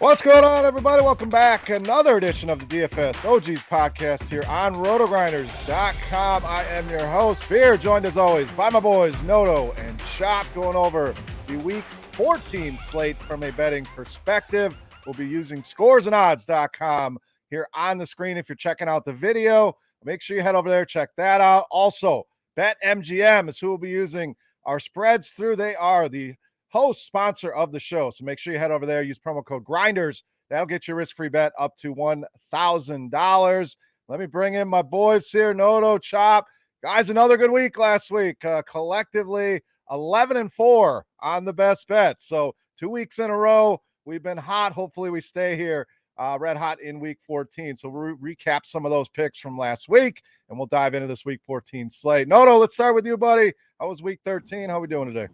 What's going on, everybody? Welcome back. Another edition of the DFS OGs podcast here on RotoGrinders.com. I am your host, Beer, joined as always by my boys, Noto and Chop, going over the Week 14 slate from a betting perspective. We'll be using scoresandodds.com here on the screen. If you're checking out the video, make sure you head over there, check that out. Also, BetMGM is who we'll be using our spreads through. They are the host sponsor of the show. So make sure you head over there, use promo code Grinders. That'll get your risk-free bet up to $1,000. Let me bring in my boys here, Noto, Chop. Guys, another good week last week. Collectively, 11-4 on the best bet. So 2 weeks in a row, we've been hot. Hopefully we stay here red hot in week 14. So we'll recap some of those picks from last week, and we'll dive into this week 14 slate. Noto, let's start with you, buddy. How was week 13? How we doing today?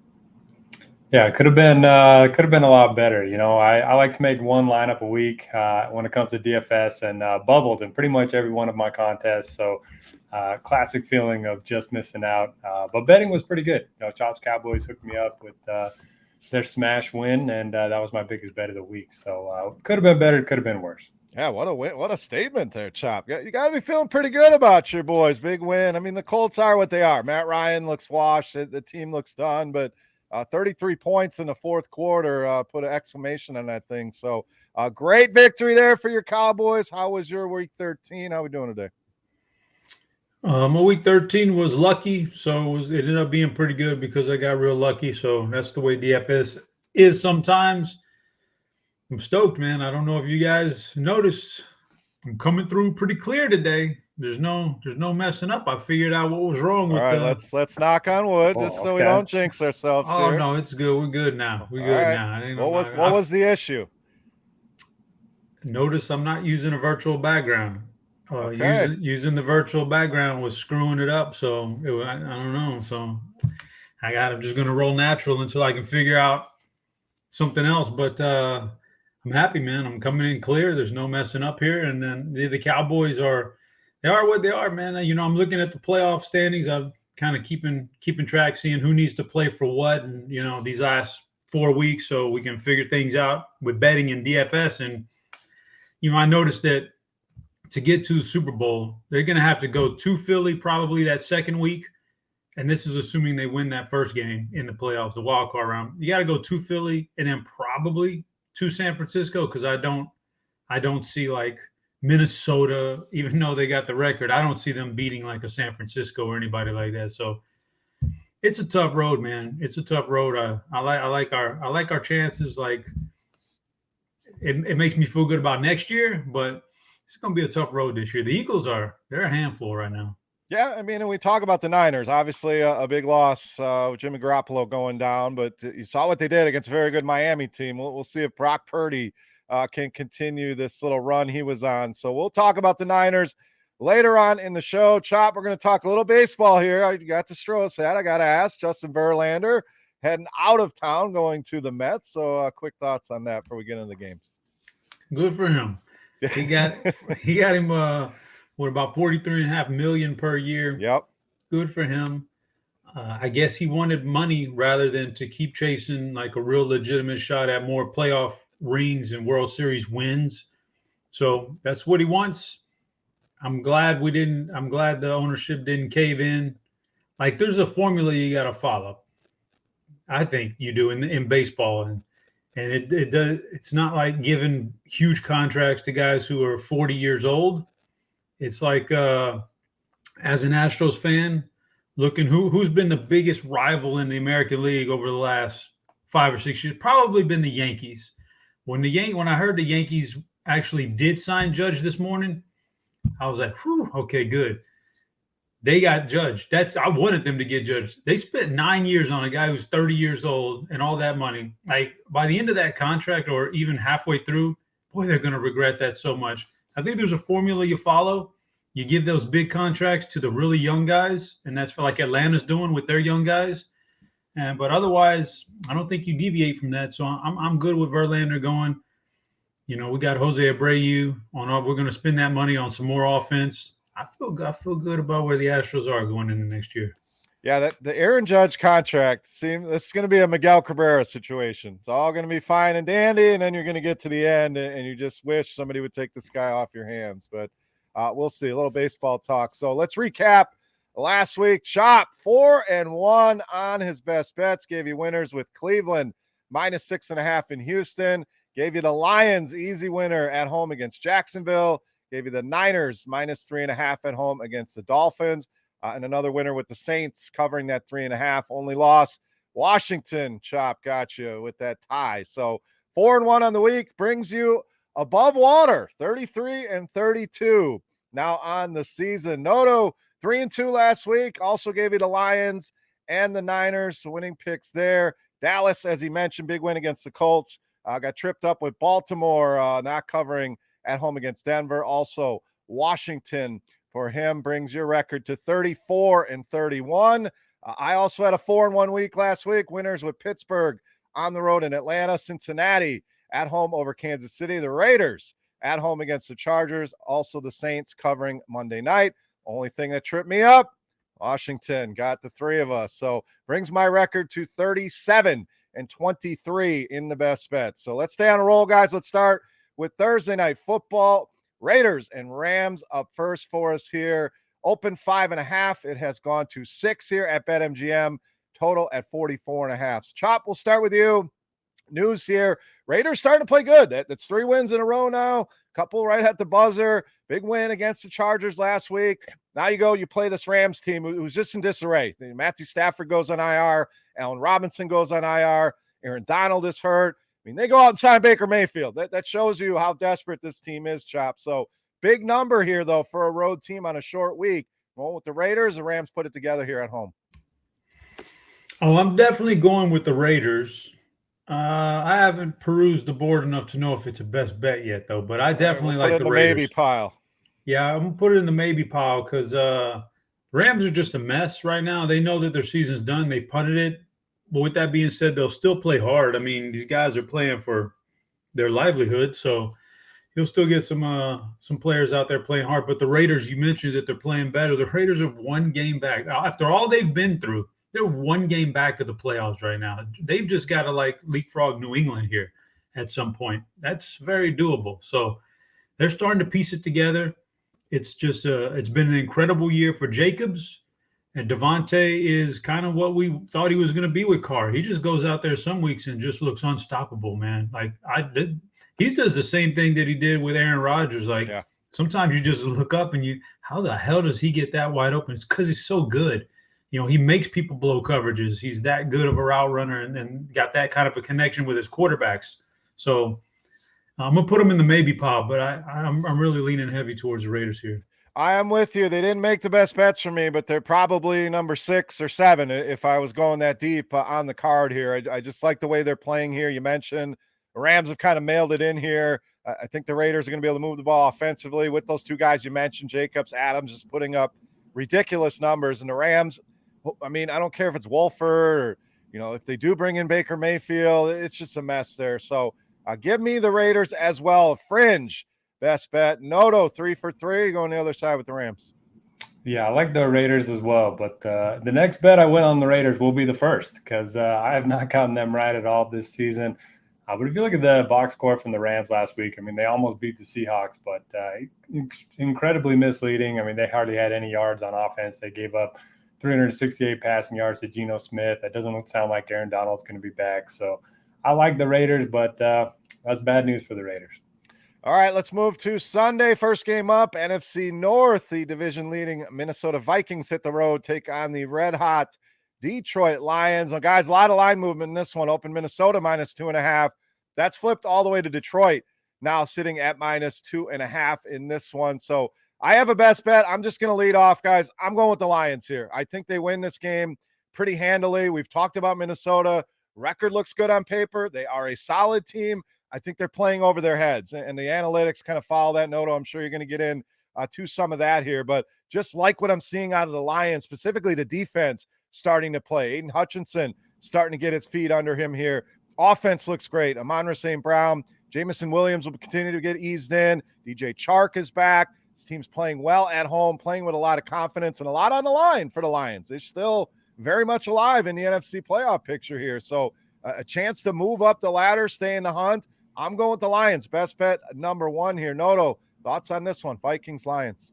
Yeah, it could have been a lot better. You know, I like to make one lineup a week when it comes to DFS, and bubbled in pretty much every one of my contests. So classic feeling of just missing out. But betting was pretty good. You know, Chop's Cowboys hooked me up with their smash win, and that was my biggest bet of the week. So could have been better. Could have been worse. Yeah, what a win. What a statement there, Chop. You got to be feeling pretty good about your boys. Big win. I mean, the Colts are what they are. Matt Ryan looks washed. The team looks done, but 33 points in the fourth quarter, put an exclamation on that thing. So great victory there for your Cowboys. How was your week 13? How we doing today? My week 13 was lucky. So it ended up being pretty good because I got real lucky. So that's the way DFS is sometimes. I'm stoked, man. I don't know if you guys noticed. I'm coming through pretty clear today. There's no messing up. I figured out what was wrong with. All right, let's knock on wood, just so we don't jinx ourselves. Oh here. No, it's good. We're good now. We're good now. What was the issue? Notice I'm not using a virtual background. Using the virtual background was screwing it up. So I don't know. So I'm just gonna roll natural until I can figure out something else. But I'm happy, man. I'm coming in clear. There's no messing up here. And then the Cowboys are. They are what they are, man. You know, I'm looking at the playoff standings. I'm kind of keeping track, seeing who needs to play for what, and you know, these last 4 weeks, so we can figure things out with betting and DFS. And you know, I noticed that to get to the Super Bowl, they're going to have to go to Philly probably that second week, and this is assuming they win that first game in the playoffs, the wild card round. You got to go to Philly and then probably to San Francisco, because I don't see like Minnesota, even though they got the record, I don't see them beating like a San Francisco or anybody like that. So it's a tough road, man. It's a tough road. I like our chances. Like it makes me feel good about next year, but it's going to be a tough road this year. The Eagles they're a handful right now. Yeah, I mean, and we talk about the Niners, obviously a big loss with Jimmy Garoppolo going down, but you saw what they did against a very good Miami team. We'll see if Brock Purdy can continue this little run he was on. So we'll talk about the Niners later on in the show. Chop, we're going to talk a little baseball here. I got to Stroh's hat. I got to ask Justin Verlander heading out of town, going to the Mets. So quick thoughts on that before we get into the games. Good for him. He got him about $43.5 million per year. Yep. Good for him. I guess he wanted money rather than to keep chasing like a real legitimate shot at more playoff rings and World Series wins. So that's what he wants. I'm glad the ownership didn't cave in. Like there's a formula you got to follow. I think you do in baseball, and it does. It's not like giving huge contracts to guys who are 40 years old. It's like as an Astros fan, looking who's been the biggest rival in the American League over the last 5 or 6 years. Probably been the Yankees. When I heard the Yankees actually did sign Judge this morning, I was like, whew, okay, good. They got Judge. I wanted them to get Judge. They spent 9 years on a guy who's 30 years old and all that money. Like by the end of that contract or even halfway through, boy, they're going to regret that so much. I think there's a formula you follow. You give those big contracts to the really young guys, and that's for like Atlanta's doing with their young guys. But otherwise, I don't think you deviate from that. So I'm good with Verlander going. You know, we got Jose Abreu on. We're going to spend that money on some more offense. I feel good about where the Astros are going into next year. Yeah, that the Aaron Judge contract this is going to be a Miguel Cabrera situation. It's all going to be fine and dandy, and then you're going to get to the end, and you just wish somebody would take this guy off your hands. But we'll see. A little baseball talk. So let's recap last week. Chop 4-1 on his best bets. Gave you winners with Cleveland -6.5 in Houston. Gave you the Lions easy winner at home against Jacksonville. Gave you the Niners -3.5 at home against the Dolphins. And another winner with the Saints covering that 3.5. Only loss, Washington. Chop got you with that tie. So 4-1 on the week brings you above water, 33-32. Now on the season. Noto 3-2 last week. Also gave you the Lions and the Niners. Winning picks there. Dallas, as he mentioned, big win against the Colts. Got tripped up with Baltimore, not covering at home against Denver. Also, Washington for him brings your record to 34-31. I also had a 4-1 week last week. Winners with Pittsburgh on the road in Atlanta, Cincinnati at home over Kansas City, the Raiders at home against the Chargers, also the Saints covering Monday night. Only thing that tripped me up, Washington got the three of us. So brings my record to 37-23 in the best bets. So let's stay on a roll, guys. Let's start with Thursday night football. Raiders and Rams up first for us here. Open 5.5. It has gone to 6 here at BetMGM. Total at 44.5. So Chop, we'll start with you. News here. Raiders starting to play good. That's 3 wins in a row now. Couple right at the buzzer. Big win against the Chargers last week. Now you play this Rams team who's just in disarray. Matthew Stafford goes on IR. Allen Robinson goes on IR. Aaron Donald is hurt. I mean, they go out and sign Baker Mayfield. That shows you how desperate this team is, Chop. So big number here, though, for a road team on a short week. Going with the Raiders, the Rams put it together here at home. Oh, I'm definitely going with the Raiders. I haven't perused the board enough to know if it's a best bet yet, though. But I definitely like the Raiders. Maybe pile. Yeah, I'm going to put it in the maybe pile because Rams are just a mess right now. They know that their season's done. They punted it. But with that being said, they'll still play hard. I mean, these guys are playing for their livelihood, so you'll still get some players out there playing hard. But the Raiders, you mentioned that they're playing better. The Raiders are 1 game back. After all they've been through, they're 1 game back of the playoffs right now. They've just got to, leapfrog New England here at some point. That's very doable. So they're starting to piece it together. It's just it's been an incredible year for Jacobs. And Devontae is kind of what we thought he was going to be with Carr. He just goes out there some weeks and just looks unstoppable, man. He does the same thing that he did with Aaron Rodgers. Sometimes you just look up and how the hell does he get that wide open? It's because he's so good. He makes people blow coverages. He's that good of a route runner and got that kind of a connection with his quarterbacks. So I'm going to put him in the maybe pile, but I'm really leaning heavy towards the Raiders here. I am with you. They didn't make the best bets for me, but they're probably number 6 or 7 if I was going that deep on the card here. I just like the way they're playing here. You mentioned the Rams have kind of mailed it in here. I think the Raiders are going to be able to move the ball offensively with those 2 guys you mentioned, Jacobs, Adams, just putting up ridiculous numbers. And the Rams, I mean, I don't care if it's Wolford or, if they do bring in Baker Mayfield, it's just a mess there. So give me the Raiders as well. Fringe. Best bet. Noto 3 for 3 going the other side with the Rams. Yeah, I like the Raiders as well. But the next bet I went on the Raiders will be the first because I have not gotten them right at all this season. But if you look at the box score from the Rams last week, I mean, they almost beat the Seahawks, but incredibly misleading. I mean, they hardly had any yards on offense. They gave up 368 passing yards to Geno Smith. That doesn't sound like Aaron Donald's going to be back. So I like the Raiders, but that's bad news for the Raiders. All right, let's move to Sunday. First game up, NFC North. The division-leading Minnesota Vikings hit the road, take on the red-hot Detroit Lions. Now, guys, a lot of line movement in this one. Open Minnesota -2.5. That's flipped all the way to Detroit, now sitting at -2.5 in this one. So I have a best bet. I'm just going to lead off, guys. I'm going with the Lions here. I think they win this game pretty handily. We've talked about Minnesota. Record looks good on paper. They are a solid team. I think they're playing over their heads, and the analytics kind of follow that. Noto, I'm sure you're going to get in to some of that here, but just like what I'm seeing out of the Lions, specifically the defense starting to play. Aiden Hutchinson starting to get his feet under him here. Offense looks great. Amon-Ra St. Brown, Jamison Williams will continue to get eased in. DJ Chark is back. This team's playing well at home, playing with a lot of confidence and a lot on the line for the Lions. They're still very much alive in the NFC playoff picture here. So a chance to move up the ladder, stay in the hunt. I'm going with the Lions. Best bet number 1 here. Noto, thoughts on this one? Vikings, Lions.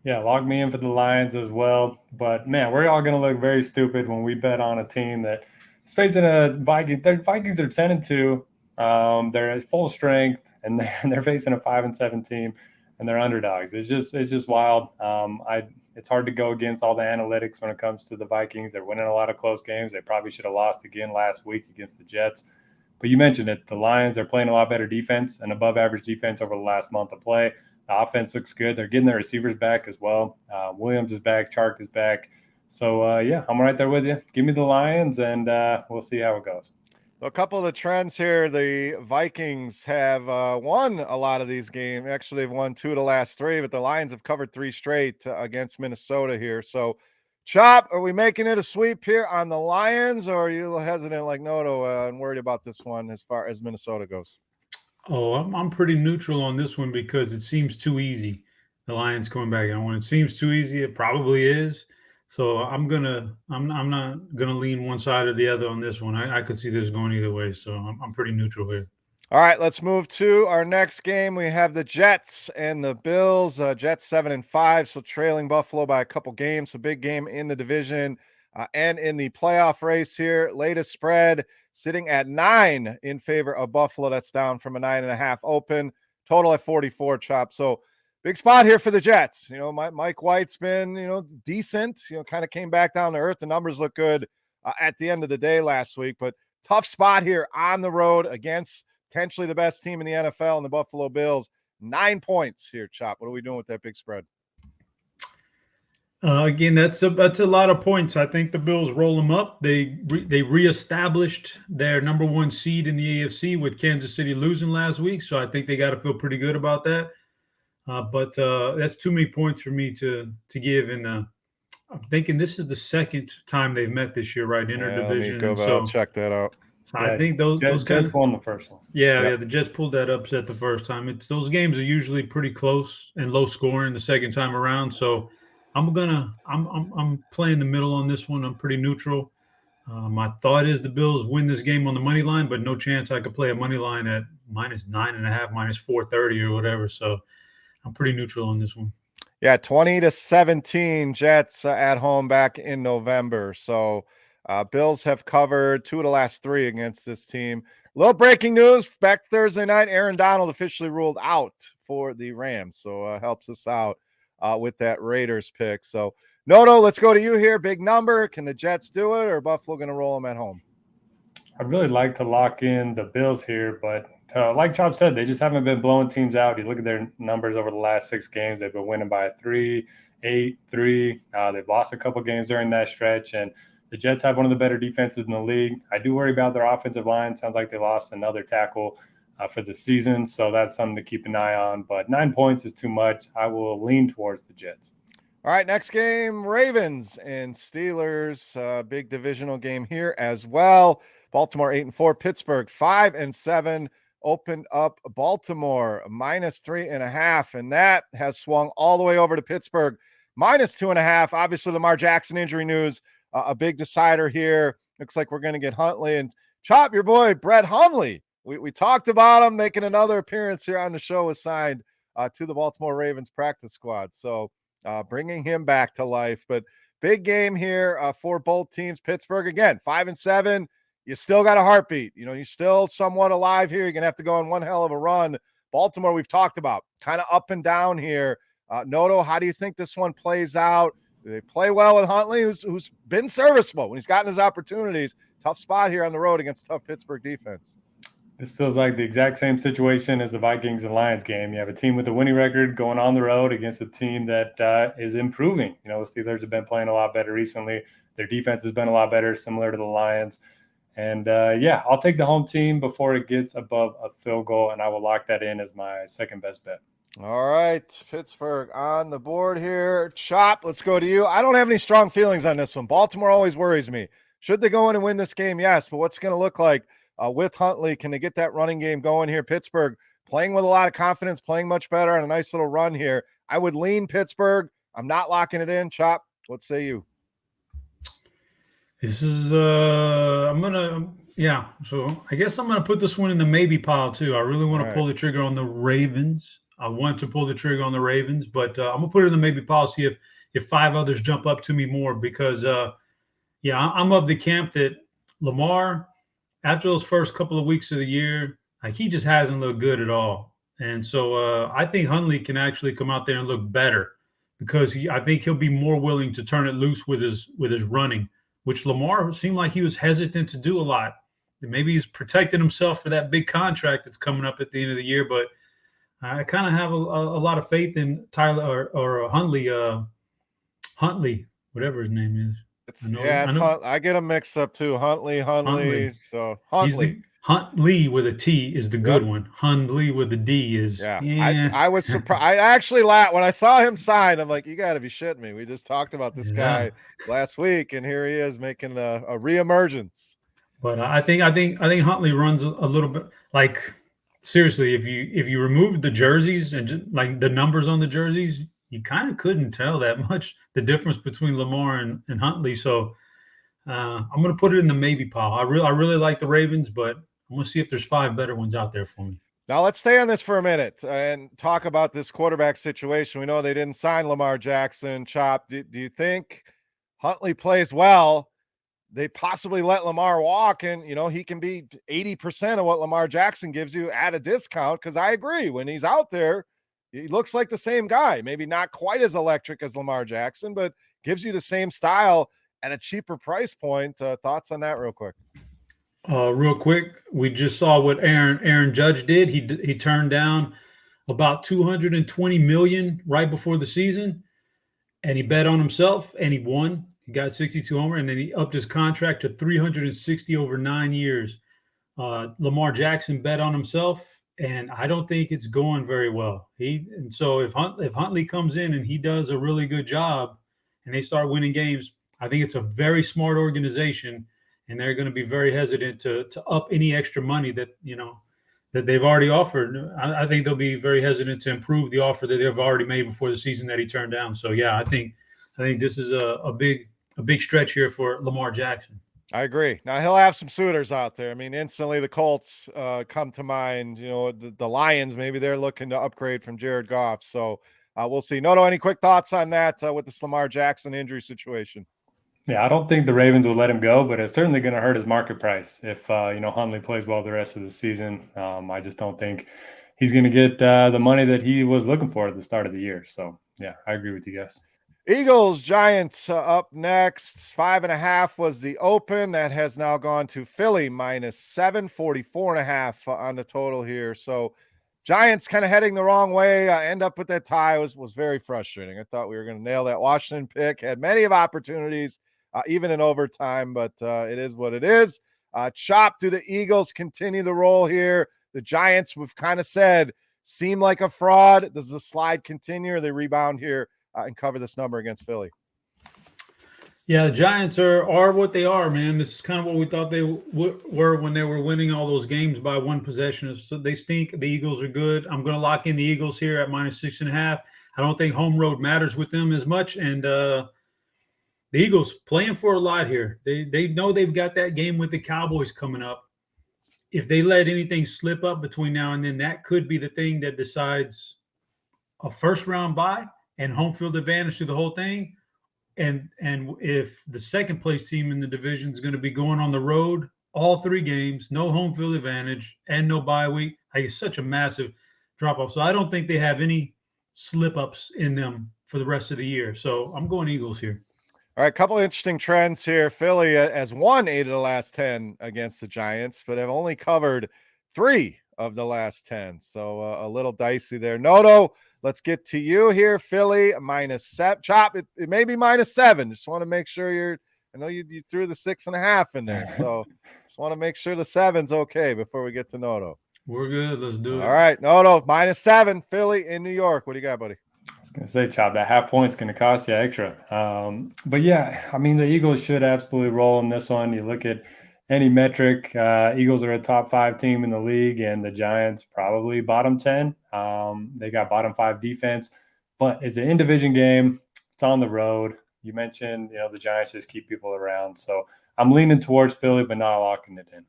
Yeah, log me in for the Lions as well. But man, we're all going to look very stupid when we bet on a team that is facing a Viking. The Vikings are 10-2. They're at full strength, and they're facing a 5-7 team, and they're underdogs. It's just wild. It's hard to go against all the analytics when it comes to the Vikings. They're winning a lot of close games. They probably should have lost again last week against the Jets. But you mentioned it. The Lions are playing a lot better defense and above average defense over the last month of play. The offense looks good. They're getting their receivers back as well. Williams is back. Chark is back. So, yeah, I'm right there with you. Give me the Lions, and we'll see how it goes. A couple of the trends here. The Vikings have won a lot of these games. Actually, they've won 2 of the last 3, but the Lions have covered 3 straight against Minnesota here. So, Chop, are we making it a sweep here on the Lions, or are you hesitant like Noto and worried about this one as far as Minnesota goes? Oh, I'm pretty neutral on this one because it seems too easy. The Lions coming back, and when it seems too easy, it probably is. So I'm not gonna lean one side or the other on this one. I could see this going either way. So I'm pretty neutral here. All right, let's move to our next game. We have the Jets and the Bills. Jets 7-5, so trailing Buffalo by a couple games. A big game in the division and in the playoff race here. Latest spread sitting at 9 in favor of Buffalo. That's down from a 9.5 open. Total at 44, Chop. So big spot here for the Jets. You know, Mike White's been, decent. Kind of came back down to earth. The numbers look good at the end of the day last week, but tough spot here on the road against potentially the best team in the NFL and the Buffalo Bills. 9 points here, Chop. What are we doing with that big spread? Again, that's a lot of points. I think the Bills roll them up. They reestablished their number 1 seed in the AFC with Kansas City losing last week, so I think they got to feel pretty good about that. But that's too many points for me to give. And I'm thinking this is the second time they've met this year, right? Interdivision. I'll check that out. So I think those Jets won the first one. Yeah, the Jets pulled that upset the first time. Those games are usually pretty close and low scoring the second time around. So I'm playing the middle on this one. I'm pretty neutral. My thought is the Bills win this game on the money line, but no chance I could play a money line at -9.5, -430 or whatever. So I'm pretty neutral on this one. Yeah, 20-17 Jets at home back in November. So Bills have covered 2 of the last 3 against this team. Little breaking news back Thursday night. Aaron Donald officially ruled out for the Rams. So helps us out with that Raiders pick. So Noto, let's go to you here. Big number. Can the Jets do it, or Buffalo going to roll them at home? I'd really like to lock in the Bills here, but like Chop said, they just haven't been blowing teams out. You look at their numbers over the last 6 games, they've been winning by 3, 8, 3. They've lost a couple games during that stretch, and the Jets have one of the better defenses in the league. I do worry about their offensive line. Sounds like they lost another tackle for the season, so that's something to keep an eye on. But 9 points is too much. I will lean towards the Jets. All right, next game, Ravens and Steelers. Big divisional game here as well. Baltimore 8-4, Pittsburgh 5-7. Opened up Baltimore -3.5, and that has swung all the way over to Pittsburgh -2.5. Obviously, Lamar Jackson injury news, a big decider here. Looks like we're going to get Huntley and Chop, your boy Brett Hundley. We talked about him making another appearance here on the show, assigned to the Baltimore Ravens practice squad. So bringing him back to life. But big game here for both teams. Pittsburgh again 5-7. You still got a heartbeat. You're still somewhat alive here. You're going to have to go on one hell of a run. Baltimore, we've talked about, kind of up and down here. Noto, how do you think this one plays out? Do they play well with Huntley, who's been serviceable when he's gotten his opportunities? Tough spot here on the road against a tough Pittsburgh defense. This feels like the exact same situation as the Vikings and Lions game. You have a team with a winning record going on the road against a team that is improving. The Steelers have been playing a lot better recently. Their defense has been a lot better, similar to the Lions. And, I'll take the home team before it gets above a field goal, and I will lock that in as my second best bet. All right, Pittsburgh on the board here. Chop, let's go to you. I don't have any strong feelings on this one. Baltimore always worries me. Should they go in and win this game? Yes, but what's going to look like with Huntley? Can they get that running game going here? Pittsburgh playing with a lot of confidence, playing much better on a nice little run here. I would lean Pittsburgh. I'm not locking it in. Chop, what say you? This is so I guess I'm gonna put this one in the maybe pile too. I really want to pull the trigger on the Ravens. I want to pull the trigger on the Ravens, but I'm gonna put it in the maybe pile, see if five others jump up to me more because I'm of the camp that Lamar, after those first couple of weeks of the year, like he just hasn't looked good at all. And so I think Huntley can actually come out there and look better because I think he'll be more willing to turn it loose with his running, which Lamar seemed like he was hesitant to do a lot. Maybe he's protecting himself for that big contract that's coming up at the end of the year. But I kind of have a lot of faith in Tyler or Huntley, whatever his name is. I get them mixed up too. Huntley. So Huntley. Huntley with a T is the good one. Huntley with a D is I was surprised. I actually laughed when I saw him sign. I'm like, you got to be shitting me. We just talked about this guy last week, and here he is making a reemergence. But I think Huntley runs a little bit like seriously. If you remove the jerseys and just, like the numbers on the jerseys, you kind of couldn't tell that much the difference between Lamar and Huntley. So I'm going to put it in the maybe pile. I really like the Ravens, but I'm going to see if there's five better ones out there for me. Now let's stay on this for a minute and talk about this quarterback situation. We know they didn't sign Lamar Jackson. Chop, do you think Huntley plays well? They possibly let Lamar walk and, he can be 80% of what Lamar Jackson gives you at a discount. Cause I agree when he's out there, he looks like the same guy, maybe not quite as electric as Lamar Jackson, but gives you the same style at a cheaper price point. Thoughts on that real quick? Real quick, we just saw what Aaron Judge did. He turned down about $220 million right before the season, and he bet on himself, and he won. He got 62 homer, and then he upped his contract to 360 over 9 years. Lamar Jackson bet on himself, and I don't think it's going very well. So if Huntley comes in and he does a really good job, and they start winning games, I think it's a very smart organization. And they're going to be very hesitant to up any extra money that they've already offered. I think they'll be very hesitant to improve the offer that they've already made before the season that he turned down. So I think this is a big stretch here for Lamar Jackson. I agree. Now he'll have some suitors out there. I mean, instantly the Colts come to mind. The Lions, maybe they're looking to upgrade from Jared Goff. So we'll see. Noto, any quick thoughts on that with this Lamar Jackson injury situation? Yeah, I don't think the Ravens will let him go, but it's certainly going to hurt his market price if Huntley plays well the rest of the season. I just don't think he's going to get the money that he was looking for at the start of the year. So yeah, I agree with you guys. Eagles Giants up next. 5.5 was the open. That has now gone to Philly -7, 44.5 on the total here. So Giants kind of heading the wrong way. End up with that tie was very frustrating. I thought we were going to nail that Washington pick. Had many of opportunities, even in overtime, but it is what it is. Chop, do the Eagles continue the roll here? The Giants, we've kind of said, seem like a fraud. Does the slide continue or they rebound here and cover this number against Philly? Yeah, the Giants are what they are, man. This is kind of what we thought they were when they were winning all those games by one possession. So they stink. The Eagles are good. I'm going to lock in the Eagles here at -6.5. I don't think home road matters with them as much. And the Eagles playing for a lot here. They know they've got that game with the Cowboys coming up. If they let anything slip up between now and then, that could be the thing that decides a first-round bye and home field advantage through the whole thing. And if the second place team in the division is going to be going on the road, all 3 games, no home field advantage and no bye week, it's such a massive drop-off. So I don't think they have any slip-ups in them for the rest of the year. So I'm going Eagles here. All right, a couple of interesting trends here. Philly has won 8 of the last 10 against the Giants, but have only covered 3 of the last 10. So a little dicey there. Noto, let's get to you here. Philly -7. Chop, it may be -7. Just want to make sure I know you threw the 6.5 in there. So just want to make sure the 7's okay before we get to Noto. We're good. Let's do it. All right, Noto, -7, Philly in New York. What do you got, buddy? I was going to say, Chop, that half point's going to cost you extra. But yeah, I mean, the Eagles should absolutely roll in this one. You look at any metric, Eagles are a top 5 team in the league, and the Giants probably bottom 10. They got bottom 5 defense, but it's an in-division game. It's on the road. you mentioned, the Giants just keep people around. So I'm leaning towards Philly, but not locking it in.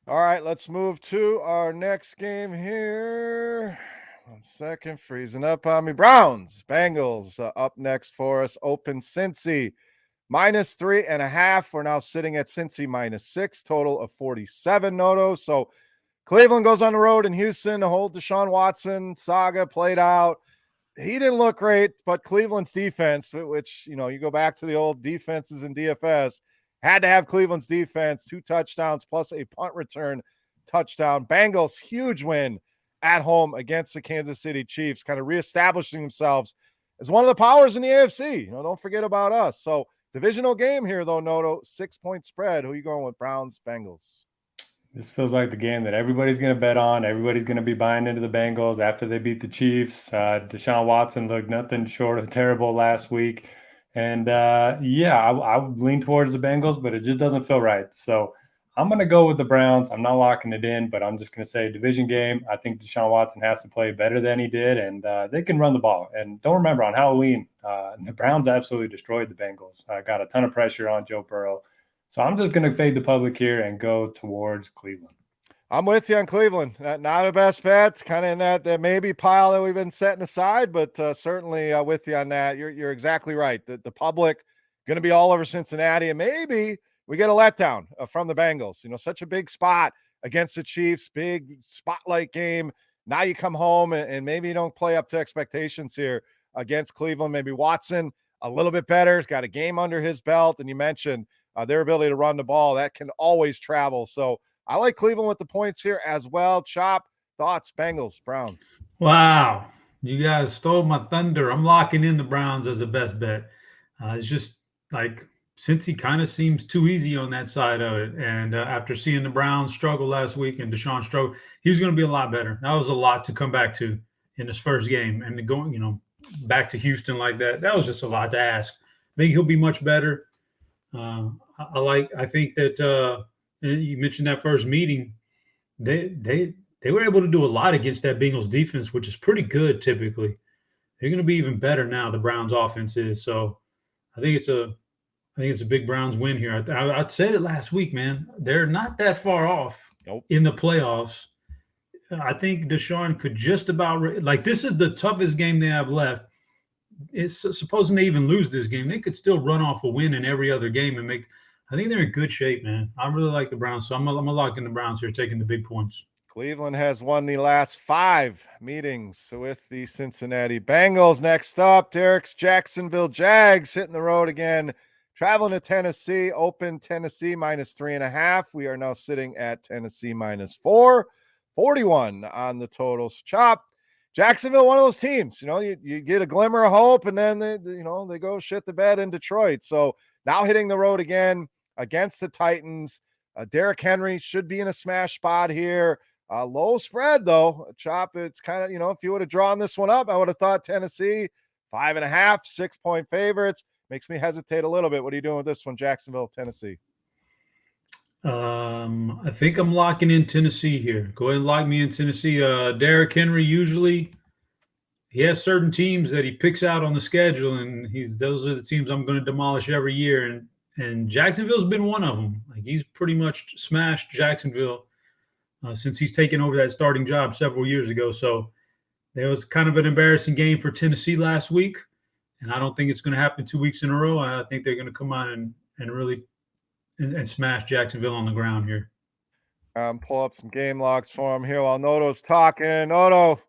All right, let's move to our next game here. 1 second, freezing up on me. Browns, Bengals up next for us. Open Cincy, -3.5. We're now sitting at Cincy -6, total of 47, Noto. So Cleveland goes on the road in Houston. The whole Deshaun Watson saga played out. He didn't look great, but Cleveland's defense, which, you go back to the old defenses in DFS, had to have Cleveland's defense, 2 touchdowns plus a punt return touchdown. Bengals, huge win at home against the Kansas City Chiefs, kind of reestablishing themselves as one of the powers in the AFC. Don't forget about us. So divisional game here, though, Noto, 6-point spread. Who are you going with, Browns, Bengals? This feels like the game that everybody's going to bet on. Everybody's going to be buying into the Bengals after they beat the Chiefs. Deshaun Watson looked nothing short of terrible last week. And I would lean towards the Bengals, but it just doesn't feel right. So I'm going to go with the Browns. I'm not locking it in, but I'm just going to say division game. I think Deshaun Watson has to play better than he did, and they can run the ball. And don't remember, on Halloween, the Browns absolutely destroyed the Bengals. Got a ton of pressure on Joe Burrow. So I'm just going to fade the public here and go towards Cleveland. I'm with you on Cleveland. Not a best bet, kind of in that maybe pile that we've been setting aside, but certainly with you on that. You're exactly right. The public going to be all over Cincinnati, and maybe we get a letdown from the Bengals. Such a big spot against the Chiefs, big spotlight game. Now you come home and maybe you don't play up to expectations here against Cleveland. Maybe Watson a little bit better. He's got a game under his belt, and you mentioned their ability to run the ball. That can always travel. So I like Cleveland with the points here as well. Chop, thoughts, Bengals, Browns. Wow. You guys stole my thunder. I'm locking in the Browns as the best bet. It's just like, since he kind of seems too easy on that side of it. And after seeing the Browns struggle last week and Deshaun struggle, he's going to be a lot better. That was a lot to come back to in his first game. And going, back to Houston like that was just a lot to ask. I think he'll be much better. I think that you mentioned that first meeting. They were able to do a lot against that Bengals defense, which is pretty good typically. They're going to be even better now, the Browns offense is. So I think it's a big Browns win here. I said it last week, man. They're not that far off in the playoffs. I think Deshaun could just about this is the toughest game they have left. It's supposing they even lose this game, they could still run off a win in every other game and make. I think they're in good shape, man. I really like the Browns, so I'm gonna lock in the Browns here, taking the big points. Cleveland has won the last 5 meetings with the Cincinnati Bengals. Next up, Derek's Jacksonville Jags hitting the road again, traveling to Tennessee. Open Tennessee -3.5. We are now sitting at Tennessee -4. 41 on the total. So Chop, Jacksonville, one of those teams, you get a glimmer of hope, and then they go shit the bed in Detroit. So now hitting the road again against the Titans. Derrick Henry should be in a smash spot here. Low spread, though. Chop, it's kind of, if you would have drawn this one up, I would have thought Tennessee, 5.5, 6-point favorites. Makes me hesitate a little bit. What are you doing with this one, Jacksonville, Tennessee? I think I'm locking in Tennessee here. Go ahead and lock me in Tennessee. Derrick Henry, usually he has certain teams that he picks out on the schedule, and those are the teams I'm going to demolish every year. And Jacksonville's been one of them. He's pretty much smashed Jacksonville since he's taken over that starting job several years ago. So there was kind of an embarrassing game for Tennessee last week, and I don't think it's going to happen 2 weeks in a row. I think they're going to come out and really and smash Jacksonville on the ground here. Pull up some game logs for him here while Noto's talking. Noto,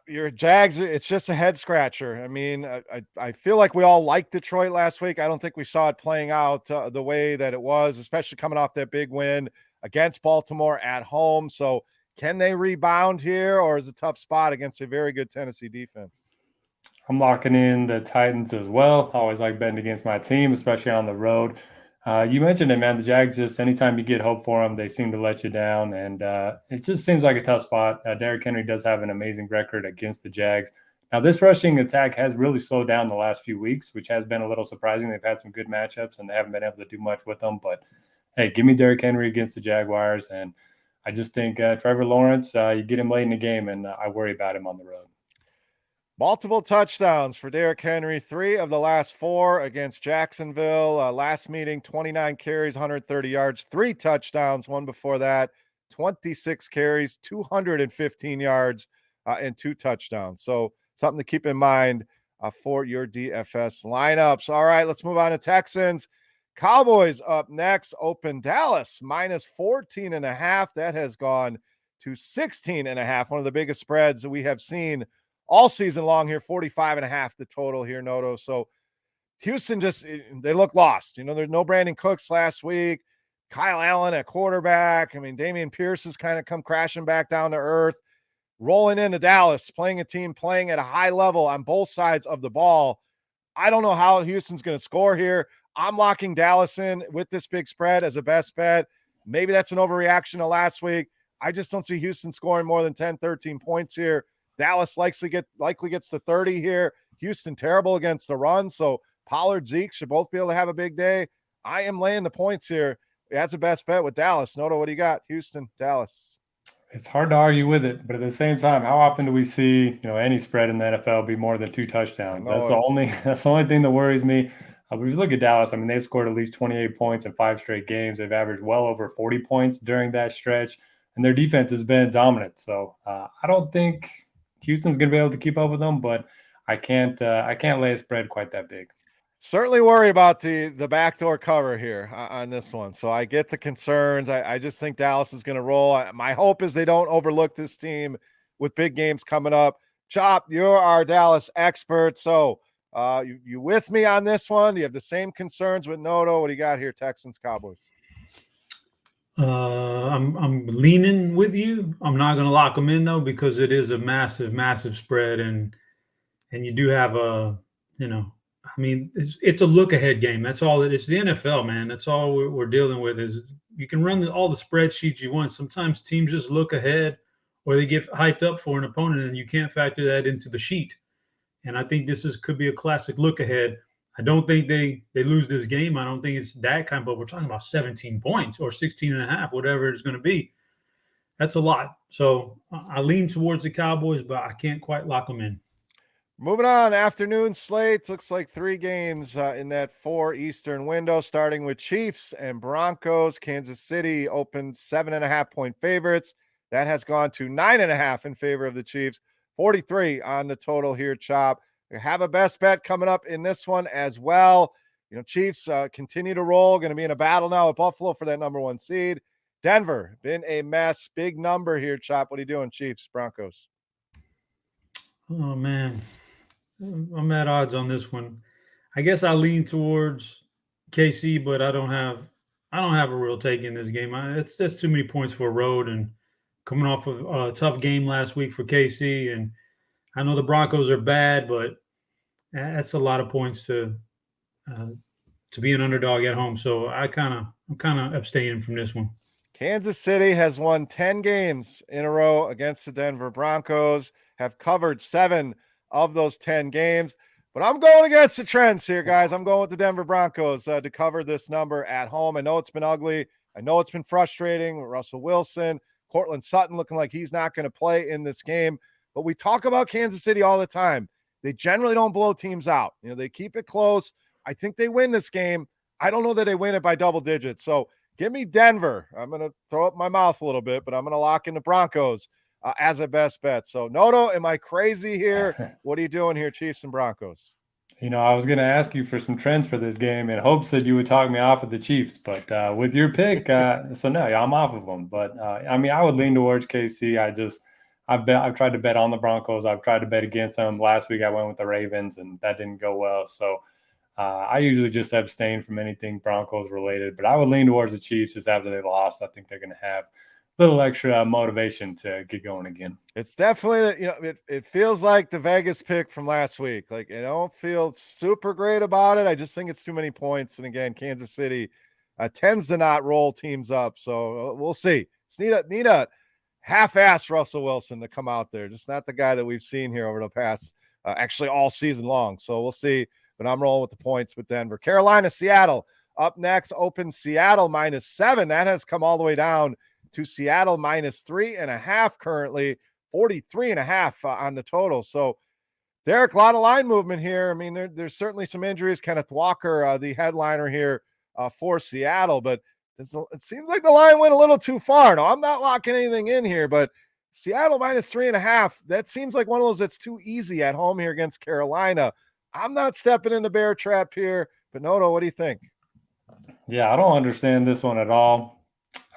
your Jags, it's just a head scratcher. I mean, I feel like we all liked Detroit last week. I don't think we saw it playing out the way that it was, especially coming off that big win against Baltimore at home. So can they rebound here, or is it a tough spot against a very good Tennessee defense? I'm locking in the Titans as well. I always like betting against my team, especially on the road. You mentioned it, man. The Jags, just anytime you get hope for them, they seem to let you down. And it just seems like a tough spot. Derrick Henry does have an amazing record against the Jags. Now, this rushing attack has really slowed down the last few weeks, which has been a little surprising. They've had some good matchups, and they haven't been able to do much with them. But, hey, give me Derrick Henry against the Jaguars. And I just think Trevor Lawrence, you get him late in the game, and I worry about him on the road. Multiple touchdowns for Derrick Henry, 3 of the last 4 against Jacksonville. Last meeting, 29 carries, 130 yards, 3 touchdowns. One before that, 26 carries, 215 yards, and 2 touchdowns. So something to keep in mind for your DFS lineups. All right, let's move on to Texans. Cowboys up next. Open Dallas minus 14.5. That has gone to 16.5. One of the biggest spreads that we have seen all season long here, 45.5 the total here, Noto. So Houston they look lost. There's no Brandon Cooks last week. Kyle Allen at quarterback. I mean, Damian Pierce has kind of come crashing back down to earth, rolling into Dallas, playing a team playing at a high level on both sides of the ball. I don't know how Houston's going to score here. I'm locking Dallas in with this big spread as a best bet. Maybe that's an overreaction to last week. I just don't see Houston scoring more than 10, 13 points here. Dallas likely gets to 30 here. Houston terrible against the run, so Pollard, Zeke should both be able to have a big day. I am laying the points here as a best bet with Dallas. Noto, what do you got? Houston, Dallas. It's hard to argue with it, but at the same time, how often do we see any spread in the NFL be more than 2 touchdowns? That's the only thing that worries me. But if you look at Dallas, I mean, they've scored at least 28 points in 5 straight games. They've averaged well over 40 points during that stretch, and their defense has been dominant. So I don't think Houston's going to be able to keep up with them, but I can't lay a spread quite that big. Certainly worry about the backdoor cover here on this one. So I get the concerns. I just think Dallas is going to roll. My hope is they don't overlook this team with big games coming up. Chop, you're our Dallas expert. So you with me on this one? Do you have the same concerns with Noto? What do you got here, Texans, Cowboys? I'm leaning with you. I'm not going to lock them in though, because it is a massive, massive spread, and you do have I mean, it's a look ahead game. That's all it is. The NFL, man. That's all we're dealing with. Is you can run all the spreadsheets you want. Sometimes teams just look ahead, or they get hyped up for an opponent, and you can't factor that into the sheet. And I think this could be a classic look ahead. I don't think they lose this game. I don't think it's that kind, but we're talking about 17 points or 16.5, whatever it's going to be. That's a lot. So I lean towards the Cowboys, but I can't quite lock them in. Moving on, afternoon slates. Looks like 3 games in that 4 Eastern window, starting with Chiefs and Broncos. Kansas City opened 7.5-point favorites. That has gone to 9.5 in favor of the Chiefs. 43 on the total here, Chop. We have a best bet coming up in this one as well. Chiefs continue to roll. Going to be in a battle now with Buffalo for that number 1 seed. Denver, been a mess. Big number here, Chop. What are you doing, Chiefs, Broncos? Oh, man. I'm at odds on this one. I guess I lean towards KC, but I don't have a real take in this game. That's too many points for a road, and coming off of a tough game last week for KC, and I know the Broncos are bad, but that's a lot of points to be an underdog at home. So I'm kind of abstaining from this one. Kansas City has won 10 games in a row against the Denver Broncos, have covered 7 of those 10 games. But I'm going against the trends here, guys. I'm going with the Denver Broncos to cover this number at home. I know it's been ugly. I know it's been frustrating with Russell Wilson, Cortland Sutton looking like he's not going to play in this game. But we talk about Kansas City all the time. They generally don't blow teams out. They keep it close. I think they win this game. I don't know that they win it by double digits. So give me Denver. I'm going to throw up my mouth a little bit, but I'm going to lock in the Broncos as a best bet. So, Noto, am I crazy here? What are you doing here, Chiefs and Broncos? I was going to ask you for some trends for this game in hopes that you would talk me off of the Chiefs, but with your pick, so no, I'm off of them. But I would lean towards KC. I've tried to bet on the Broncos. I've tried to bet against them. Last week I went with the Ravens, and that didn't go well. So I usually just abstain from anything Broncos related, but I would lean towards the Chiefs just after they lost. I think they're going to have a little extra motivation to get going again. It's definitely, it feels like the Vegas pick from last week. Like, I don't feel super great about it. I just think it's too many points. And again, Kansas City tends to not roll teams up. So we'll see. Just need a half-ass Russell Wilson to come out there. Just not the guy that we've seen here over the past, actually all season long. So we'll see. But I'm rolling with the points with Denver. Carolina, Seattle up next. Open Seattle -7. That has come all the way down to Seattle -3.5 currently, 43.5 on the total. So Derek, a lot of line movement here. I mean, there's certainly some injuries. Kenneth Walker, the headliner here for Seattle, but it seems like the line went a little too far. No, I'm not locking anything in here, but Seattle -3.5. That seems like one of those that's too easy at home here against Carolina. I'm not stepping in the bear trap here, but Noto, what do you think? Yeah, I don't understand this one at all.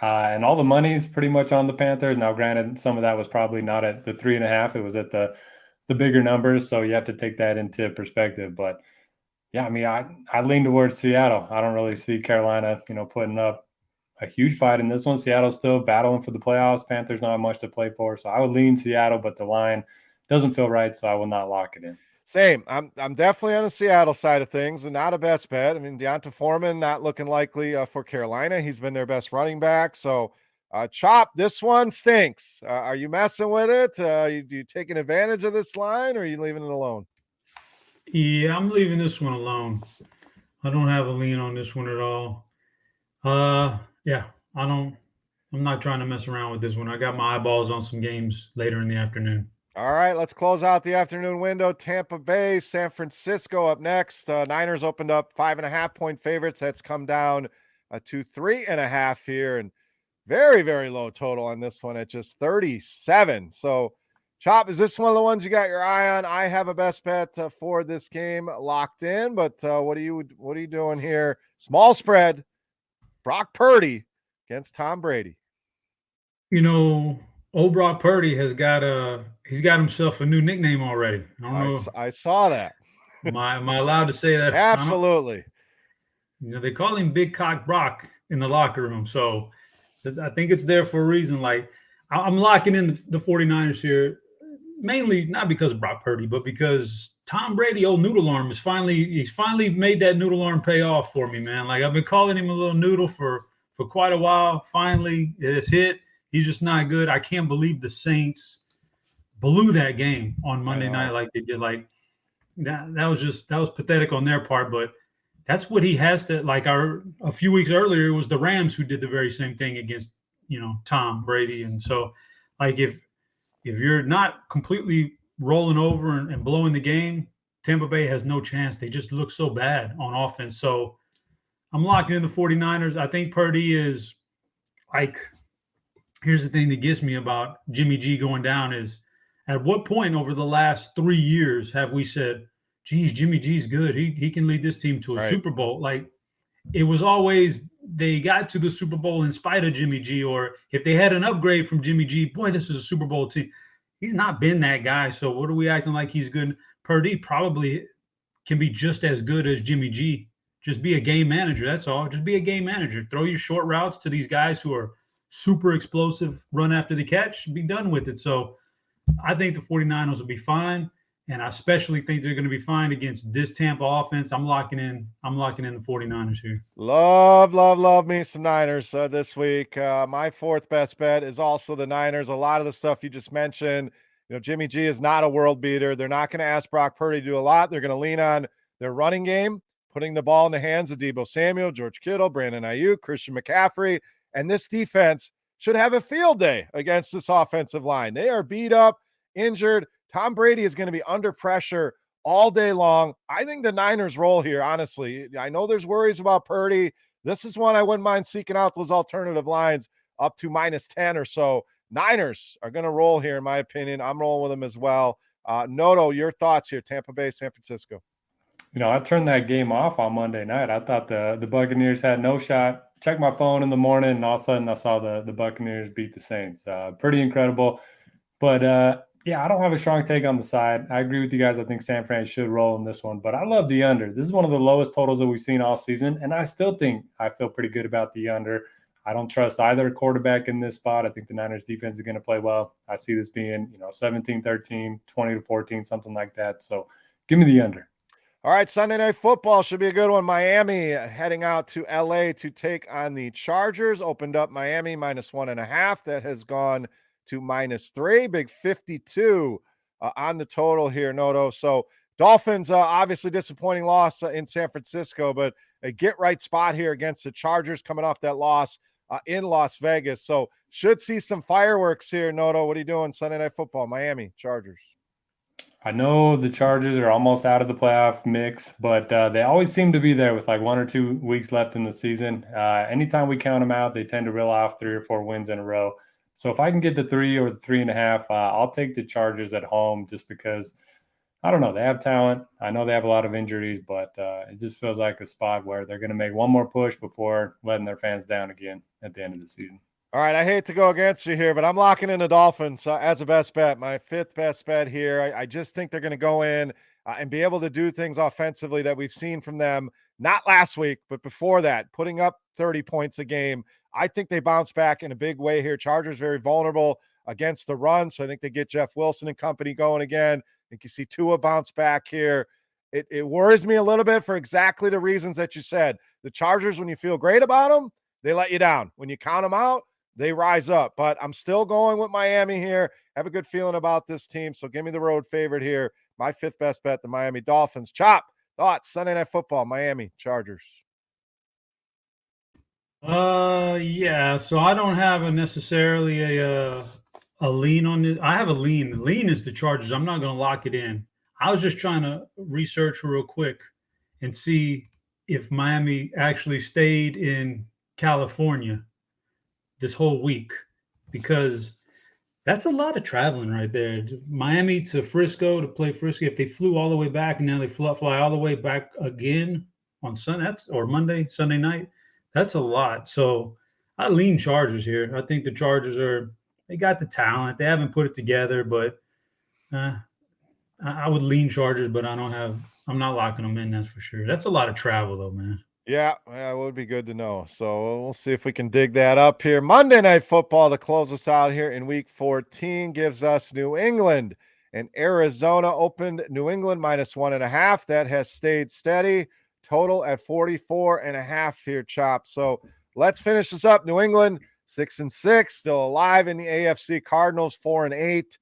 And all the money's pretty much on the Panthers. Now, granted, some of that was probably not at the 3.5. It was at the bigger numbers. So you have to take that into perspective. But yeah, I mean, I lean towards Seattle. I don't really see Carolina, putting up a huge fight in this one. Seattle's still battling for the playoffs. Panthers don't have much to play for. So I would lean Seattle, but the line doesn't feel right. So I will not lock it in. Same. I'm definitely on the Seattle side of things and not a best bet. I mean, Deonta Foreman not looking likely for Carolina. He's been their best running back. So, Chop, this one stinks. Are you messing with it? You taking advantage of this line, or are you leaving it alone? Yeah, I'm leaving this one alone. I don't have a lean on this one at all. Yeah, I'm not trying to mess around with this one. I got my eyeballs on some games later in the afternoon. All right, let's close out the afternoon window. Tampa Bay, San Francisco up next. Niners opened up 5.5-point favorites. That's come down to 3.5 here, and very, very low total on this one at just 37. So, Chop, is this one of the ones you got your eye on? I have a best bet for this game locked in, but what are you doing here? Small spread, Brock Purdy against Tom Brady. Old Brock Purdy he's got himself a new nickname already. I don't know. I saw that. Am I allowed to say that? Absolutely. They call him Big Cock Brock in the locker room. So I think it's there for a reason. Like, I'm locking in the 49ers here, mainly not because of Brock Purdy, but because Tom Brady, old noodle arm, he's finally made that noodle arm pay off for me, man. Like, I've been calling him a little noodle for quite a while. Finally, it has hit. He's just not good. I can't believe the Saints blew that game on Monday night like they did. Like, that was pathetic on their part, but that's what he has to, like, a few weeks earlier, it was the Rams who did the very same thing against, Tom Brady. And so, like, if you're not completely rolling over and blowing the game, Tampa Bay has no chance. They just look so bad on offense. So I'm locking in the 49ers. I think Purdy is, like, here's the thing that gets me about Jimmy G going down is, at what point over the last 3 years have we said, geez, Jimmy G's good. He can lead this team to a Super Bowl. Like, it was always they got to the Super Bowl in spite of Jimmy G, or if they had an upgrade from Jimmy G, boy, this is a Super Bowl team. He's not been that guy. So what are we acting like he's good? Purdy probably can be just as good as Jimmy G. Just be a game manager. That's all. Just be a game manager. Throw your short routes to these guys who are super explosive, run after the catch, be done with it. So I think the 49ers will be fine. And I especially think they're going to be fine against this Tampa offense. I'm locking in the 49ers here. Love me some Niners this week. My fourth best bet is also the Niners. A lot of the stuff you just mentioned, Jimmy G is not a world beater. They're not going to ask Brock Purdy to do a lot. They're going to lean on their running game, putting the ball in the hands of Deebo Samuel, George Kittle, Brandon Ayuk, Christian McCaffrey. And this defense should have a field day against this offensive line. They are beat up, injured. Tom Brady is going to be under pressure all day long. I think the Niners roll here, honestly. I know there's worries about Purdy. This is one I wouldn't mind seeking out those alternative lines up to -10 or so. Niners are going to roll here, in my opinion. I'm rolling with them as well. Noto, your thoughts here, Tampa Bay, San Francisco. I turned that game off on Monday night. I thought the Buccaneers had no shot. Checked my phone in the morning, and all of a sudden I saw the Buccaneers beat the Saints. Pretty incredible. But, yeah, I don't have a strong take on the side. I agree with you guys. I think San Fran should roll in this one. But I love the under. This is one of the lowest totals that we've seen all season, and I still think I feel pretty good about the under. I don't trust either quarterback in this spot. I think the Niners defense is going to play well. I see this being, 17-13, 20-14, something like that. So give me the under. All right, Sunday Night Football should be a good one. Miami heading out to LA to take on the Chargers. Opened up Miami -1.5. That has gone to -3. Big 52 on the total here, Noto. So Dolphins, obviously disappointing loss in San Francisco, but a get-right spot here against the Chargers coming off that loss in Las Vegas. So should see some fireworks here, Noto. What are you doing Sunday Night Football? Miami, Chargers. I know the Chargers are almost out of the playoff mix, but they always seem to be there with like 1 or 2 weeks left in the season. Anytime we count them out, they tend to reel off 3 or 4 wins in a row. So if I can get the 3 or the 3.5, I'll take the Chargers at home just because I don't know. They have talent. I know they have a lot of injuries, but it just feels like a spot where they're going to make one more push before letting their fans down again at the end of the season. All right, I hate to go against you here, but I'm locking in the Dolphins as a best bet, my fifth best bet here. I just think they're going to go in and be able to do things offensively that we've seen from them, not last week, but before that, putting up 30 points a game. I think they bounce back in a big way here. Chargers very vulnerable against the run, so I think they get Jeff Wilson and company going again. I think you see Tua bounce back here. It worries me a little bit for exactly the reasons that you said. The Chargers, when you feel great about them, they let you down. When you count them out, they rise up. But I'm still going with Miami here. Have a good feeling about this team. So give me the road favorite here. My fifth best bet, the Miami Dolphins. Chop, thoughts, Sunday Night Football, Miami Chargers. Yeah. So I don't have necessarily a lean on it. I have a lean. The lean is the Chargers. I'm not going to lock it in. I was just trying to research real quick and see if Miami actually stayed in California this whole week, because that's a lot of traveling right there. Miami to Frisco to play Frisco. If they flew all the way back and now they fly all the way back again on Sunday or Sunday night, that's a lot. So I lean Chargers here. I think the Chargers they got the talent. They haven't put it together, but I would lean Chargers, but I'm not locking them in. That's for sure. That's a lot of travel though, man. Yeah, it would be good to know. So we'll see if we can dig that up here. Monday Night Football to close us out here in Week 14 gives us New England and Arizona. Opened New England -1.5. That has stayed steady. Total at 44.5 here, Chop. So let's finish this up. New England 6-6, still alive in the AFC. Cardinals 4-8.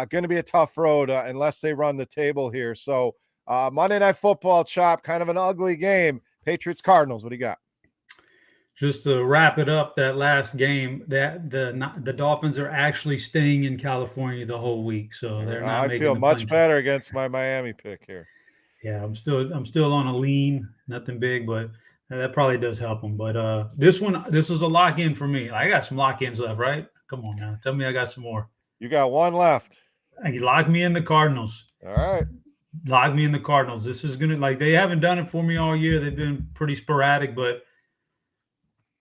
Going to be a tough road unless they run the table here. So Monday Night Football, Chop, kind of an ugly game. Patriots Cardinals, what do you got? Just to wrap it up, that last game, that the Dolphins are actually staying in California the whole week, so they're not. I feel much better against my Miami pick here. Yeah, I'm still on a lean, nothing big, but that probably does help them. But this is a lock in for me. I got some lock ins left, right? Come on now, tell me I got some more. You got one left. You lock me in the Cardinals. All right. Log me in the Cardinals. This is going to, they haven't done it for me all year. They've been pretty sporadic, but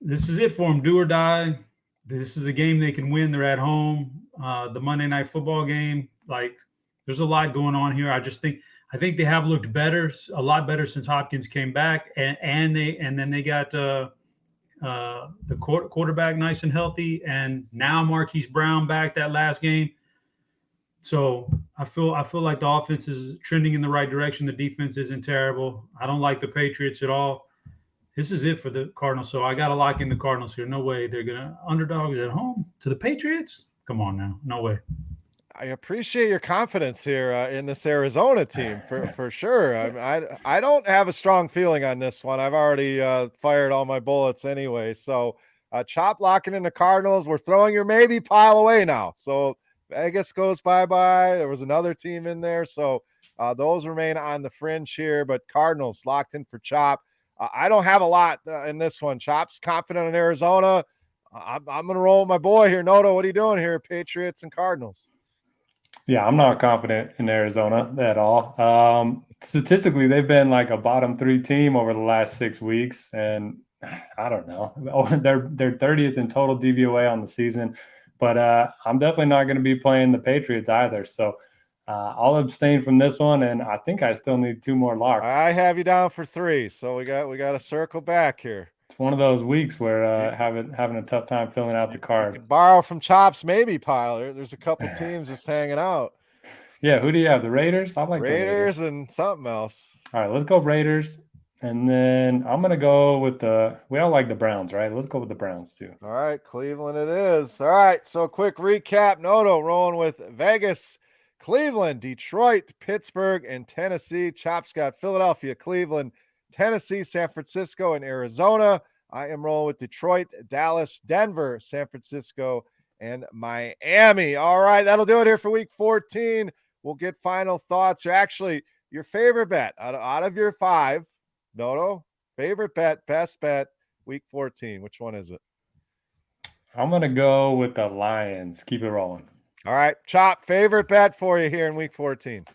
this is it for them. Do or die. This is a game they can win. They're at home. The Monday Night Football game, there's a lot going on here. I think they have looked better, a lot better since Hopkins came back, and then they got the quarterback nice and healthy, and now Marquise Brown back that last game. So I feel like the offense is trending in the right direction. The defense isn't terrible. I don't like the Patriots at all. This is it for the Cardinals. So I got to lock in the Cardinals here. No way they're going to underdogs at home to the Patriots. Come on now. No way. I appreciate your confidence here in this Arizona team for sure. I don't have a strong feeling on this one. I've already fired all my bullets anyway. So Chop locking in the Cardinals. We're throwing your maybe pile away now. So Vegas goes bye-bye. There was another team in there. So those remain on the fringe here, but Cardinals locked in for Chop. I don't have a lot in this one. Chop's confident in Arizona. I'm going to roll with my boy here. Noto, what are you doing here? Patriots and Cardinals. Yeah, I'm not confident in Arizona at all. Statistically, they've been like a bottom 3 team over the last 6 weeks, and I don't know. They're 30th in total DVOA on the season, but I'm definitely not going to be playing the Patriots either. So I'll abstain from this one, and I think I still need 2 more locks. I have you down for 3, so we got to circle back here. It's one of those weeks where having a tough time filling out the card. You could borrow from Chop's maybe pile. There's a couple teams just hanging out. Yeah, who do you have? The Raiders? I like the Raiders and something else. All right, let's go Raiders. And then I'm going to go with we all like the Browns, right? Let's go with the Browns too. All right, Cleveland it is. All right, so quick recap. Noto rolling with Vegas, Cleveland, Detroit, Pittsburgh, and Tennessee. Chop's got Philadelphia, Cleveland, Tennessee, San Francisco, and Arizona. I am rolling with Detroit, Dallas, Denver, San Francisco, and Miami. All right, that'll do it here for Week 14. we'll get final thoughts. Actually, your favorite bet out of your 5, Noto, favorite bet, best bet, week 14. Which one is it? I'm going to go with the Lions. Keep it rolling. All right, Chop, favorite bet for you here in week 14.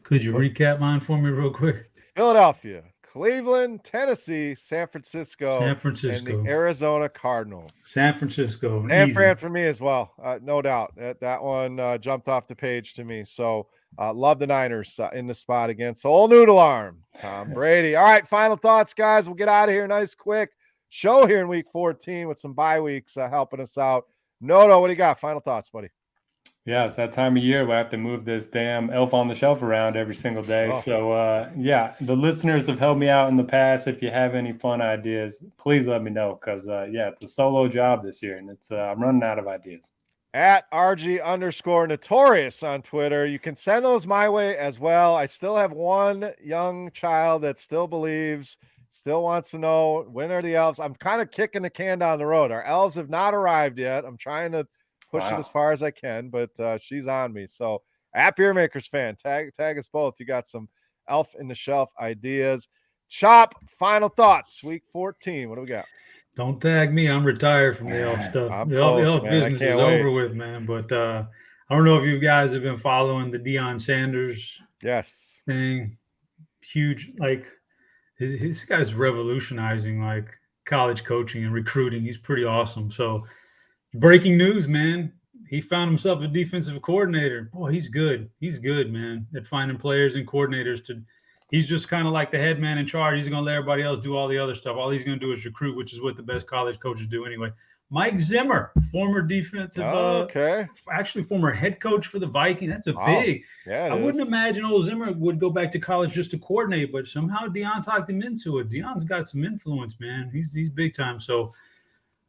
Could you recap mine for me real quick? Philadelphia, Cleveland, Tennessee, San Francisco, and the Arizona Cardinals. San Francisco. San Fran for me as well, no doubt. That one jumped off the page to me. So love the Niners in the spot against old noodle arm, Tom Brady. All right, final thoughts, guys. We'll get out of here nice, quick show here in week 14 with some bye weeks helping us out. Noto, what do you got? Final thoughts, buddy. Yeah, it's that time of year where I have to move this damn elf on the shelf around every single day. Oh. So, yeah, the listeners have helped me out in the past. If you have any fun ideas, please let me know because, yeah, it's a solo job this year, and it's I'm running out of ideas. At RG_notorious on Twitter. You can send those my way as well. I still have one young child that still believes, still wants to know, when are the elves? I'm kind of kicking the can down the road. Our elves have not arrived yet. I'm trying to push it as far as I can, but she's on me. So at Beer Makers fan, tag us both. You got some elf in the shelf ideas. Chop, final thoughts, week 14. What do we got? Don't tag me. I'm retired from the elf stuff. The elf business is over with, man. But I don't know if you guys have been following the Deion Sanders thing. Huge, like this guy's revolutionizing like college coaching and recruiting. He's pretty awesome. So breaking news, man. He found himself a defensive coordinator. Boy, he's good. He's good, man, at finding players and coordinators to – he's just kind of like the head man in charge. He's going to let everybody else do all the other stuff. All he's going to do is recruit, which is what the best college coaches do anyway. Mike Zimmer, former defensive actually former head coach for the Vikings. That's a big – I wouldn't imagine old Zimmer would go back to college just to coordinate, but somehow Deion talked him into it. Deion's got some influence, man. He's big time. So –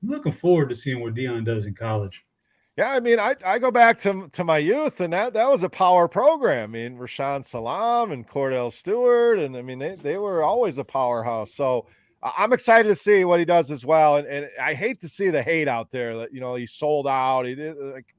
I'm looking forward to seeing what Deion does in college. Yeah, I mean, I go back to my youth, and that was a power program. I mean, Rashawn Salam and Cordell Stewart, and I mean, they were always a powerhouse. So I'm excited to see what he does as well. And I hate to see the hate out there that, he sold out. He did, like,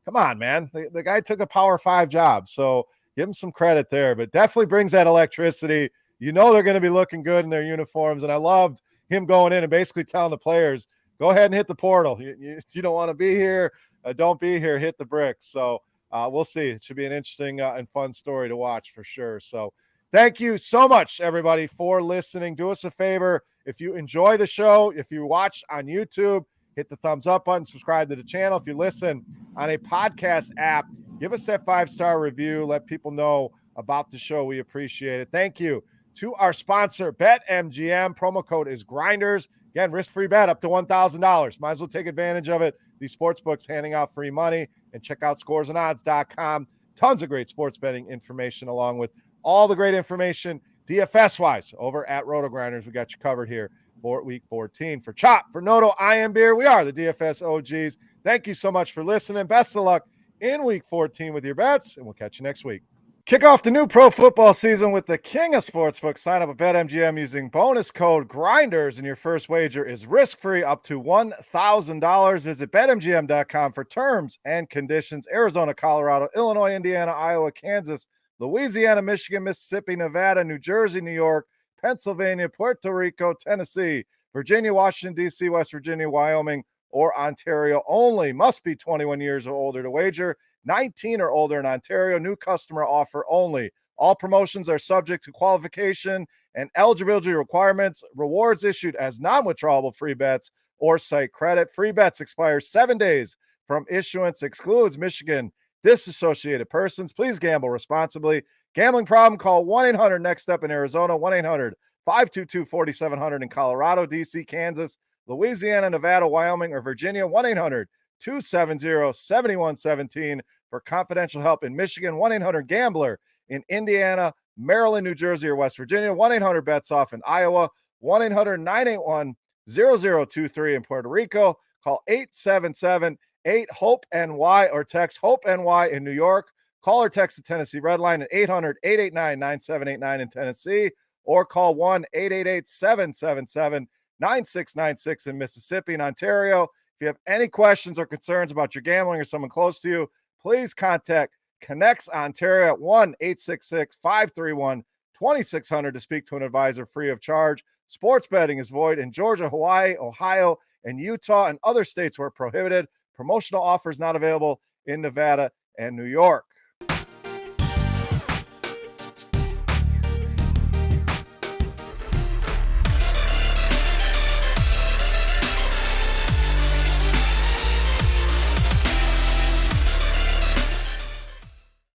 come on, man. The guy took a Power 5 job, so give him some credit there. But definitely brings that electricity. They're going to be looking good in their uniforms, and I loved him going in and basically telling the players, go ahead and hit the portal. You don't want to be here. Don't be here. Hit the bricks. So we'll see. It should be an interesting and fun story to watch for sure. So thank you so much, everybody, for listening. Do us a favor. If you enjoy the show, if you watch on YouTube, hit the thumbs up button, subscribe to the channel. If you listen on a podcast app, give us that 5-star review. Let people know about the show. We appreciate it. Thank you to our sponsor, BetMGM. Promo code is Grinders. Again, risk-free bet up to $1,000. Might as well take advantage of it. These sports books handing out free money. And check out scoresandodds.com. Tons of great sports betting information along with all the great information DFS-wise over at RotoGrinders. We got you covered here for week 14. For Chop, for Noto, I am Beer. We are the DFS OGs. Thank you so much for listening. Best of luck in week 14 with your bets, and we'll catch you next week. Kick off the new pro football season with the king of sportsbooks. Sign up at BetMGM using bonus code GRINDERS, and your first wager is risk-free up to $1,000. Visit BetMGM.com for terms and conditions. Arizona, Colorado, Illinois, Indiana, Iowa, Kansas, Louisiana, Michigan, Mississippi, Nevada, New Jersey, New York, Pennsylvania, Puerto Rico, Tennessee, Virginia, Washington, D.C., West Virginia, Wyoming, or Ontario only. Must be 21 years or older to wager. 19 or older in Ontario. New customer offer only. All promotions are subject to qualification and eligibility requirements. Rewards issued as non-withdrawable free bets or site credit. Free bets expire 7 days from issuance. Excludes Michigan disassociated persons. Please gamble responsibly. Gambling problem? Call 1-800-NEXT-STEP in Arizona. 1-800-522-4700 in Colorado, D.C., Kansas, Louisiana, Nevada, Wyoming, or Virginia. 1-800-270-7117 for confidential help in Michigan. 1-800-GAMBLER in Indiana, Maryland, New Jersey, or West Virginia. 1-800-BETS-OFF in Iowa. 1-800-981-0023 in Puerto Rico. Call 877-8-HOPE-NY or text HOPE-NY in New York. Call or text the Tennessee Red Line at 800-889-9789 in Tennessee, or call 1-888-777-9696 in Mississippi and Ontario. If you have any questions or concerns about your gambling or someone close to you, please contact Connects Ontario at 1-866-531-2600 to speak to an advisor free of charge. Sports betting is void in Georgia, Hawaii, Ohio, and Utah, and other states where prohibited. Promotional offers not available in Nevada and New York.